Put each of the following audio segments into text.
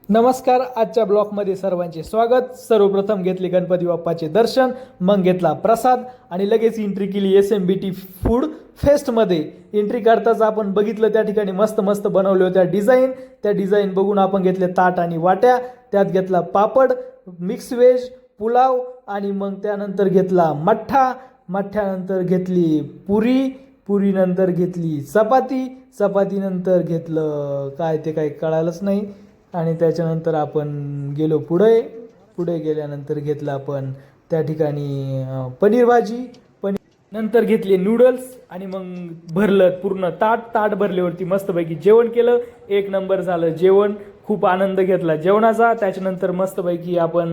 नमस्कार. आजच्या ब्लॉकमध्ये सर्वांचे स्वागत. सर्वप्रथम घेतले गणपती बाप्पाचे दर्शन, मग घेतला प्रसाद आणि लगेच एंट्री केली SMBT फूड फेस्टमध्ये. एंट्री करताच आपण बघितलं त्या ठिकाणी मस्त मस्त बनवले होत्या डिझाईन. त्या डिझाईन बघून आपण घेतले ताट आणि वाट्या. त्यात घेतला पापड, मिक्स व्हेज, पुलाव आणि मग त्यानंतर घेतला मठ्ठा. मठ्ठ्यानंतर घेतली पुरी, पुरीनंतर घेतली चपाती, चपातीनंतर घेतलं काय ते काही कळालंच नाही. आणि त्याच्यानंतर आपण गेलो पुढे. पुढे गेल्यानंतर घेतलं आपण त्या ठिकाणी पनीर भाजी, पनीर नंतर घेतले नूडल्स आणि मग भरलं पूर्ण ताट. ताट भरल्यावरती मस्तपैकी जेवण केलं. एक नंबर झालं जेवण. खूप आनंद घेतला जेवणाचा. त्याच्यानंतर मस्तपैकी आपण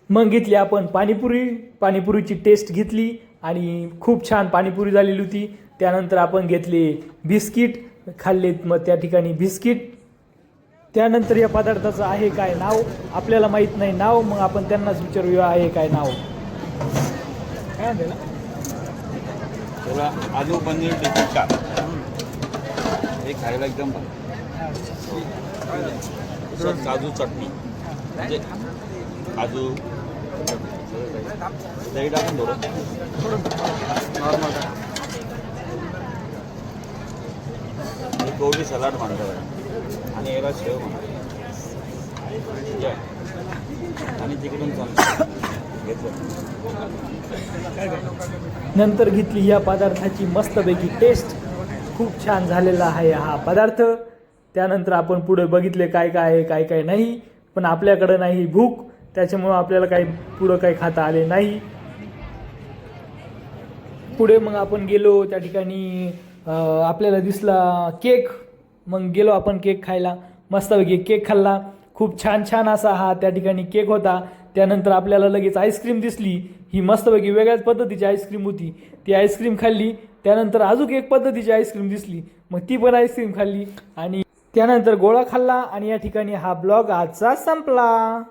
मग घेतली आपण पाणीपुरी. पाणीपुरीची टेस्ट घेतली आणि खूप छान पाणीपुरी झालेली होती. त्यानंतर आपण घेतले बिस्किट, खाल्लेत मग त्या ठिकाणी बिस्किट. त्यानंतर या पदार्थाचं आहे काय नाव, आपल्याला माहीत नाही नाव. मग आपण त्यांनाच विचारूया आहे काय नाव. काय म्हणते त्याला आलू पनीर टिक्का. हे खायला एकदम काजू चटणी म्हणजे काजू दही टाकून थोडं नॉर्मल कोबी सलाड म्हणतात आणि याला शेव म्हणतात आणि तिकडून नंतर घेतली या पदार्थाची मस्तपैकी टेस्ट. खूप छान झालेला आहे हा पदार्थ. त्यानंतर आपण पुढे बघितले काय काय आहे काय काय नाही. पण आपल्याकडं नाही भूक, त्याच्यामुळं आपल्याला काही पुढं काही खाता आले नाही. पुढे मग आपण गेलो त्या ठिकाणी आपल्याला दिसला केक. मग गेलो आपण केक खायला. मस्तपैकी केक खाल्ला. खूप छान छान असा हा त्या ठिकाणी केक होता. त्यानंतर आपल्याला लगेच आईस्क्रीम दिसली. ही मस्तपैकी वेगळ्याच पद्धतीची आईस्क्रीम होती. ती आईस्क्रीम खाल्ली. त्यानंतर अजून एक पद्धतीची आईस्क्रीम दिसली, मग ती पण आईस्क्रीम खाल्ली आणि त्यानंतर गोळा खाल्ला. आणि या ठिकाणी हा ब्लॉग आजचा संपला.